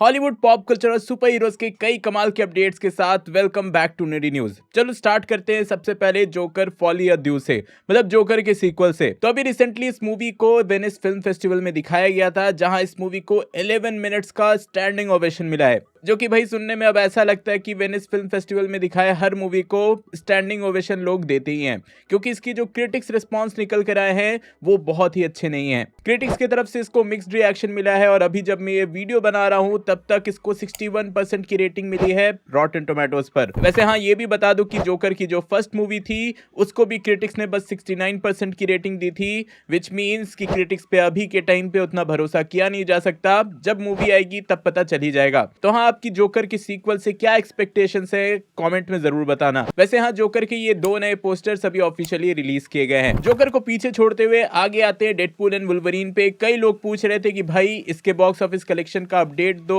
Hollywood pop culture और super heroes के कई कमाल के अपडेट्स के साथ वेलकम बैक टू नेडी न्यूज। चलो स्टार्ट करते हैं सबसे पहले जोकर फॉली अ ड्यू से, मतलब जोकर के सीक्वल से। तो अभी रिसेंटली इस मूवी को वेनिस फिल्म फेस्टिवल में दिखाया गया था, जहां इस मूवी को 11 मिनट्स का स्टैंडिंग ओवेशन मिला है, जो कि भाई सुनने में अब ऐसा लगता है कि वेनिस फिल्म फेस्टिवल में दिखाए हर मूवी को स्टैंडिंग ओवेशन लोग देते ही हैं, क्योंकि इसकी जो क्रिटिक्स रिस्पांस निकल कर आए हैं वो बहुत ही अच्छे नहीं है। क्रिटिक्स की तरफ से इसको मिक्स्ड रिएक्शन मिला है और अभी जब मैं ये वीडियो बना रहा हूं तब तक इसको 61% की रेटिंग मिली है रॉटन टोमेटोज पर। वैसे हाँ, ये भी बता दूं कि जोकर की जो फर्स्ट मूवी थी उसको भी क्रिटिक्स ने बस 69% की रेटिंग दी थी, विच मीन्स कि क्रिटिक्स पे अभी के टाइम पे उतना भरोसा किया नहीं जा सकता। जब मूवी आएगी तब पता चल ही जाएगा। तो हाँ, आपकी जोकर की सीक्वल से क्या एक्सपेक्टेशंस है कमेंट में जरूर बताना। वैसे हाँ, जोकर के ये 2 नए पोस्टर्स अभी ऑफिशियली रिलीज किए गए हैं। जोकर को पीछे छोड़ते हुए आगे आते हैं डेडपूल एंड वुल्वरीन पे। कई लोग पूछ रहे थे कि भाई इसके बॉक्स ऑफिस कलेक्शन का अपडेट दो,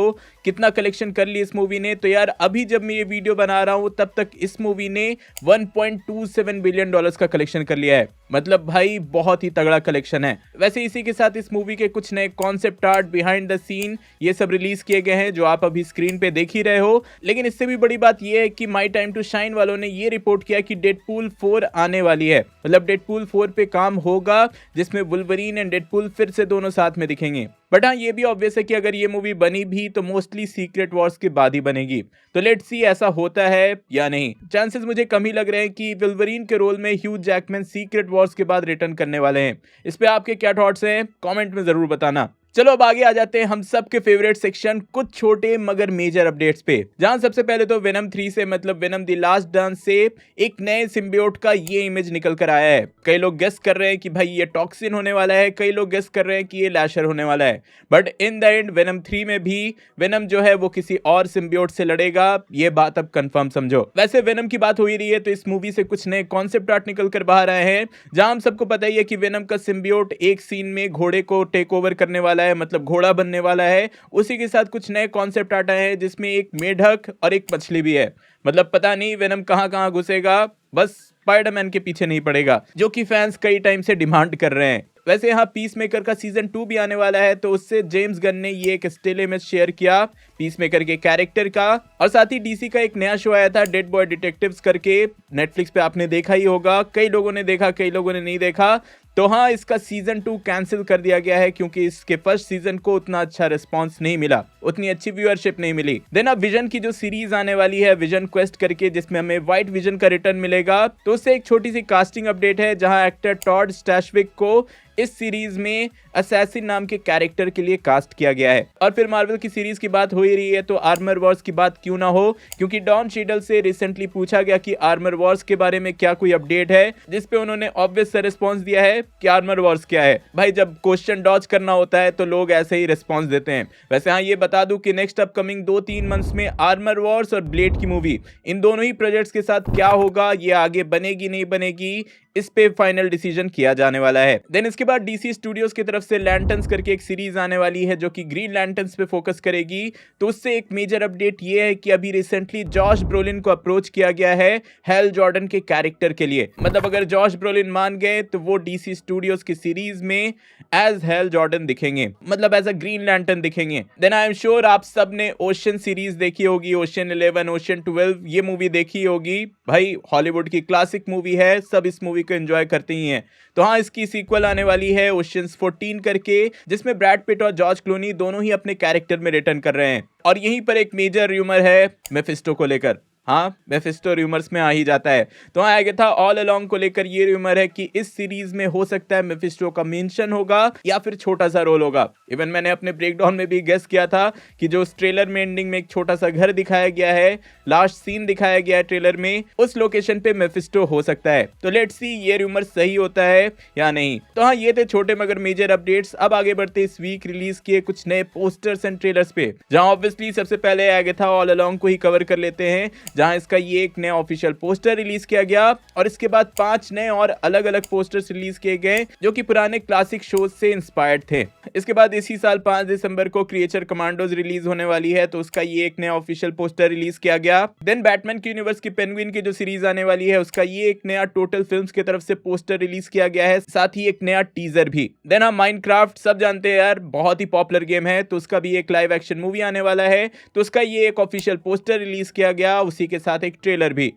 कितना कलेक्शन कर ली इस मूवी ने। तो यार अभी जब मैं ये वीडियो बना रहा हूं तब तक इस मूवी ने 1.27 बिलियन डॉलर्स का कलेक्शन कर लिया है, मतलब भाई बहुत ही तगड़ा कलेक्शन है। वैसे इसी के साथ इस मूवी के कुछ नए concept art, behind the scene, ये सब रिलीज किए गए हैं, जो आप अभी स्क्रीन पे देख ही रहे हो। लेकिन इससे भी बड़ी बात यह है कि माई टाइम टू शाइन वालों ने ये रिपोर्ट किया कि डेडपूल 4 आने वाली है, मतलब डेडपूल 4 पे काम होगा, जिसमें वुल्वरीन एंड डेडपूल फिर से दोनों साथ में दिखेंगे। बट हाँ, ये भी ऑब्वियस है कि अगर ये मूवी बनी भी तो मोस्टली सीक्रेट वॉर्स के बाद ही बनेगी। तो लेट्स सी ऐसा होता है या नहीं। चांसेस मुझे कम ही लग रहे हैं कि वुल्वरीन के रोल में ह्यू जैकमैन सीक्रेट वॉर्स के बाद रिटर्न करने वाले हैं। इस पे आपके क्या थॉट्स हैं कमेंट में जरूर बताना। चलो अब आगे आ जाते हैं हम सबके फेवरेट सेक्शन, कुछ छोटे मगर मेजर अपडेट्स पे, जहां सबसे पहले तो वेनम 3 से, मतलब वेनम द लास्ट डांस से एक नए सिम्बियोट का ये इमेज निकल कर आया है। कई लोग गेस कर रहे हैं कि भाई ये टॉक्सिन होने वाला है, कई लोग गेस कर रहे हैं कि ये लैशर होने वाला है, but in the end venom 3 में भी वेनम जो है वो किसी और सिम्बियोट से लड़ेगा, ये बात अब कंफर्म समझो। वैसे वेनम की बात हो ही रही है तो इस मूवी से कुछ नए कॉन्सेप्ट आर्ट निकल कर बाहर आए हैं, जहां हम सबको पता ही है कि वेनम का सिम्बियोट एक सीन में घोड़े को टेक ओवर करने वाला है, मतलब घोड़ा बनने वाला है। उसी के साथ कुछ नए कॉन्सेप्ट आर्ट आए हैं, जिसमें एक मेढक और एक मछली भी है। मतलब पता नहीं वेनम कहां कहां घुसेगा, बस स्पाइडरमैन के पीछे नहीं पड़ेगा, जो कि फैंस कई टाइम से डिमांड कर रहे हैं। वैसे यहाँ पीसमेकर का सीजन 2 भी आने वाला है, तो उससे जेम्स गन ने ये एक स्टिल इमेज शेयर किया पीसमेकर के कैरेक्टर का। और साथ ही डीसी का एक नया शो आया था डेड बॉय डिटेक्टिव्स करके, नेटफ्लिक्स पे आपने देखा ही होगा, कई लोगों ने देखा कई लोगों ने नहीं देखा। तो हाँ, इसका सीजन 2 कैंसिल कर दिया गया है, क्योंकि इसके फर्स्ट सीजन को उतना अच्छा रिस्पांस नहीं मिला, उतनी अच्छी व्यूअरशिप नहीं मिली। देन अब विजन की जो सीरीज आने वाली है विजन क्वेस्ट करके, जिसमें हमें व्हाइट विजन का रिटर्न मिलेगा, तो उससे एक छोटी सी कास्टिंग अपडेट है, जहां एक्टर टॉड स्टैशविक को इस सीरीज में असैसिन नाम के कैरेक्टर के लिए कास्ट किया गया है। और फिर मार्वल की सीरीज की बात हो ही रही है तो आर्मर वॉर्स की बात क्यों ना हो, क्योंकि डॉन शीडल से रिसेंटली पूछा गया कि आर्मर वॉर्स के बारे में क्या कोई अपडेट है, जिसपे उन्होंने ऑब्वियस सा रिस्पॉन्स दिया है कि आर्मर वॉर्स क्या है। भाई जब क्वेश्चन डॉज करना होता है तो लोग ऐसे ही रिस्पॉन्स देते हैं। वैसे हाँ, ये बता दूं कि नेक्स्ट अपकमिंग 2-3 मंथ्स में आर्मर वॉर्स और ब्लेड की मूवी, इन दोनों ही प्रोजेक्ट्स के साथ क्या होगा, ये आगे बनेगी नहीं बनेगी, इस पे फाइनल डिसीजन किया जाने वाला है। देन इसके बाद डीसी स्टूडियोज की तरफ से लैंटर्न्स करके एक सीरीज आने वाली है, जो कि ग्रीन लैंटर्न्स पे फोकस करेगी। तो उससे एक मेजर अपडेट ये है कि अभी रिसेंटली जॉश ब्रोलिन को अप्रोच किया गया है हेल जॉर्डन के कैरेक्टर के लिए। मतलब अगर जॉश ब्रोलिन मान गए तो वो डीसी स्टूडियोज की सीरीज में एज हेल जॉर्डन दिखेंगे, मतलब एज अ ग्रीन लैंटर्न दिखेंगे। देन आई एम श्योर आप सब ने ओशन सीरीज देखी होगी, ओशन 11, ओशन 12, ये मूवी देखी होगी। भाई हॉलीवुड की क्लासिक मूवी है, सब इस मूवी को एंजॉय करते ही हैं। तो हाँ, इसकी सीक्वल आने वाली है ओशंस 14 करके, जिसमें ब्रैड पिट और जॉर्ज क्लूनी दोनों ही अपने कैरेक्टर में रिटर्न कर रहे हैं। और यहीं पर एक मेजर रूमर है मेफिस्टो को लेकर। हाँ, मेफिस्टो रूमर्स में आ ही जाता है। तो हाँ, आगे था ऑल अलोंग को लेकर ये रूमर है कि इस सीरीज में हो सकता है मेफिस्टो का मेंशन होगा या फिर छोटा सा रोल होगा। इवन मैंने अपने ब्रेकडाउन में भी गेस किया था कि जो ट्रेलर में एंडिंग में एक छोटा सा घर दिखाया गया है, लास्ट सीन दिखाया गया है ट्रेलर में, उस लोकेशन पे मेफिस्टो हो सकता है। तो लेट्स सी ये रूमर सही होता है या नहीं। तो हाँ, ये थे छोटे मगर मेजर अपडेट्स। अब आगे बढ़ते इस वीक रिलीज किए कुछ नए पोस्टर्स एंड ट्रेलर्स पे, जहां ऑब्वियसली सबसे पहले आगे था ऑल अलोंग को ही कवर कर लेते हैं, जहां इसका ये एक नया ऑफिशियल पोस्टर रिलीज किया गया और इसके बाद 5 नए और अलग अलग पोस्टर्स रिलीज किए गए जो कि पुराने क्लासिक शोज से इंस्पायर्ड थे। इसके बाद इसी साल 5 दिसंबर को क्रिएचर कमांडोज रिलीज होने वाली है, तो उसका ये एक नया ऑफिशियल पोस्टर रिलीज किया गया। देन बैटमैन के यूनिवर्स की पेंगुइन की जो सीरीज आने वाली है उसका ये एक नया टोटल फिल्म्स की तरफ से पोस्टर रिलीज किया गया है, साथ ही एक नया टीजर भी। देन हम माइनक्राफ्ट सब जानते हैं यार, बहुत ही पॉपुलर गेम है, तो उसका भी एक लाइव एक्शन मूवी आने वाला है, तो उसका ये एक ऑफिशियल पोस्टर रिलीज किया गया, उसी के साथ एक ट्रेलर भी।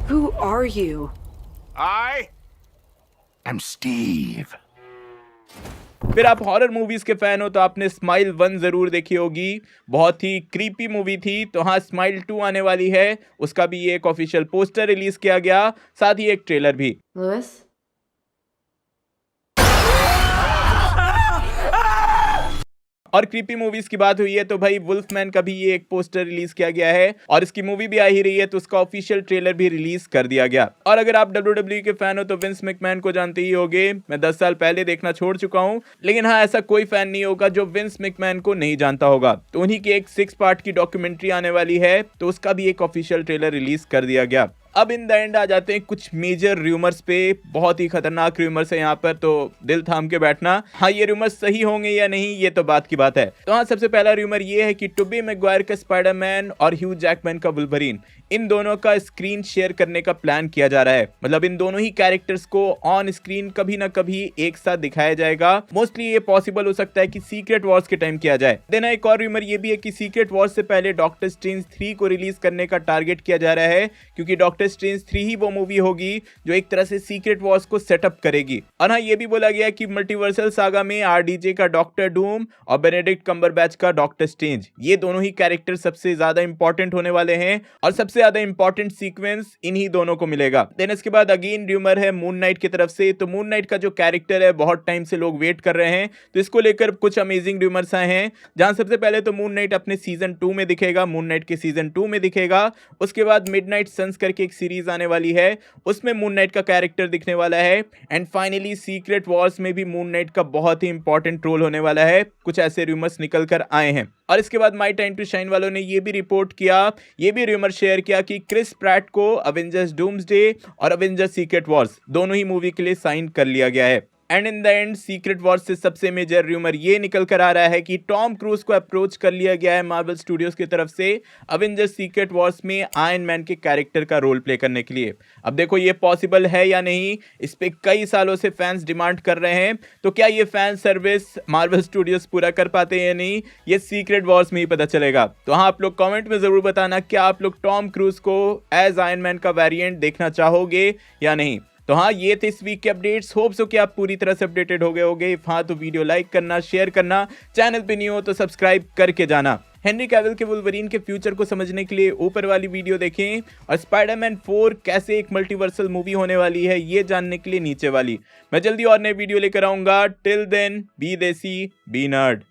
Who are you? I am Steve. फिर आप हॉरर मूवीज के फैन हो तो आपने स्माइल 1 जरूर देखी होगी, बहुत ही क्रीपी मूवी थी। तो हाँ, स्माइल 2 आने वाली है, उसका भी ये एक ऑफिशियल पोस्टर रिलीज किया गया, साथ ही एक ट्रेलर भी। Lewis? और क्रीपी मूवीज की बात हुई है तो भाई वुल्फमैन का भी ये एक पोस्टर रिलीज किया गया है और इसकी मूवी भी आ ही रही है, तो उसका ऑफिशियल ट्रेलर भी रिलीज कर दिया गया। और अगर आप WWE के फैन हो तो विंस मैकमैन को जानते ही होंगे, मैं 10 साल पहले देखना छोड़ चुका हूं, लेकिन हाँ ऐसा कोई फैन नहीं होगा जो विंस मैकमैन को नहीं जानता होगा। तो उन्हीं की एक 6 पार्ट की डॉक्यूमेंट्री आने वाली है, तो उसका भी एक ऑफिशियल ट्रेलर रिलीज कर दिया गया। अब इन द एंड आ जाते हैं कुछ मेजर रूमर्स पे, बहुत ही खतरनाक रूमर्स है यहाँ पर, तो दिल थाम के बैठना। हाँ, ये रूमर्स सही होंगे या नहीं ये तो बात की बात है। तो हाँ, सबसे पहला रूमर ये है कि टोबी मैगवायर का स्पाइडरमैन और ह्यू जैकमैन का वुल्वरीन, इन दोनों का स्क्रीन शेयर करने का प्लान किया जा रहा है। मतलब इन दोनों ही कैरेक्टर्स को ऑन स्क्रीन कभी ना कभी एक साथ दिखाया जाएगा। मोस्टली ये पॉसिबल हो सकता है कि सीक्रेट वॉर्स के टाइम किया जाए। देन एक और रूमर ये भी है कि सीक्रेट वॉर्स से पहले डॉक्टर स्ट्रेंज 3 को रिलीज करने का टारगेट किया जा रहा है, क्योंकि डॉक्टर स्ट्रेंज 3 ही वो मूवी होगी जो एक तरह से सीक्रेट वॉर्स को सेटअप करेगी। और हाँ, ये भी बोला गया कि मल्टीवर्सल सागा में आरडीजे का डॉक्टर डूम और बेनेडिक्ट कम्बरबैच का डॉक्टर स्ट्रेंज, ये दोनों ही कैरेक्टर सबसे ज्यादा इंपॉर्टेंट होने वाले हैं और सबसे ज्यादा इंपॉर्टेंट सीक्वेंस इन्हीं दोनों को मिलेगा। देन इसके बाद अगेन रूमर है मून नाइट की तरफ से। तो मून नाइट का जो कैरेक्टर है बहुत टाइम से लोग वेट कर रहे हैं, तो इसको लेकर कुछ अमेजिंग रूमर्स आए हैं, जहां सबसे पहले तो मून नाइट अपने सीजन 2 में दिखेगा, मून नाइट के सीजन 2 में दिखेगा। उसके बाद मिडनाइट सन्स करके एक सीरीज आने वाली है, उसमें मून नाइट का कैरेक्टर दिखने वाला है। एंड फाइनली सीक्रेट वॉर्स में भी मून नाइट का बहुत ही इंपॉर्टेंट रोल होने वाला है, कुछ ऐसे रूमर्स निकल कर आए हैं। और इसके बाद माई टाइम टू शाइन वालों ने ये भी रिपोर्ट किया, ये भी रूमर शेयर किया कि क्रिस प्रैट को अवेंजर्स डूम्सडे और अवेंजर्स सीक्रेट वॉर्स दोनों ही मूवी के लिए साइन कर लिया गया है। And in the end secret Wars से सबसे मेजर रूमर ये निकल कर आ रहा है कि टॉम क्रूज को अप्रोच कर लिया गया है मार्वल स्टूडियोज की तरफ से अवेंजर्स सीक्रेट वॉर्स में आयरन मैन के कैरेक्टर का रोल प्ले करने के लिए। अब देखो ये पॉसिबल है या नहीं, इस पे कई सालों से फैंस डिमांड कर रहे हैं, तो क्या ये फैन सर्विस मार्वल स्टूडियोज पूरा कर पाते हैं या नहीं, ये सीक्रेट वॉर्स में ही पता चलेगा। तो हाँ, आप लोग कॉमेंट में जरूर बताना, क्या आप लोग टॉम क्रूज को एज आयरन मैन का वेरिएंट देखना चाहोगे या नहीं। तो हाँ, ये थे इस वीक के अपडेट्स। होप सो कि आप पूरी तरह से अपडेटेड हो गए होंगे। इफ हाँ तो वीडियो लाइक करना, शेयर करना, चैनल पे नहीं हो तो सब्सक्राइब करके जाना। हेनरी कैविल के वुल्वरीन के फ्यूचर को समझने के लिए ऊपर वाली वीडियो देखें, और स्पाइडरमैन 4 कैसे एक मल्टीवर्सल मूवी होने वाली है ये जानने के लिए नीचे वाली। मैं जल्दी और नई वीडियो लेकर आऊंगा। टिल देन बी देसी बी नर्ड।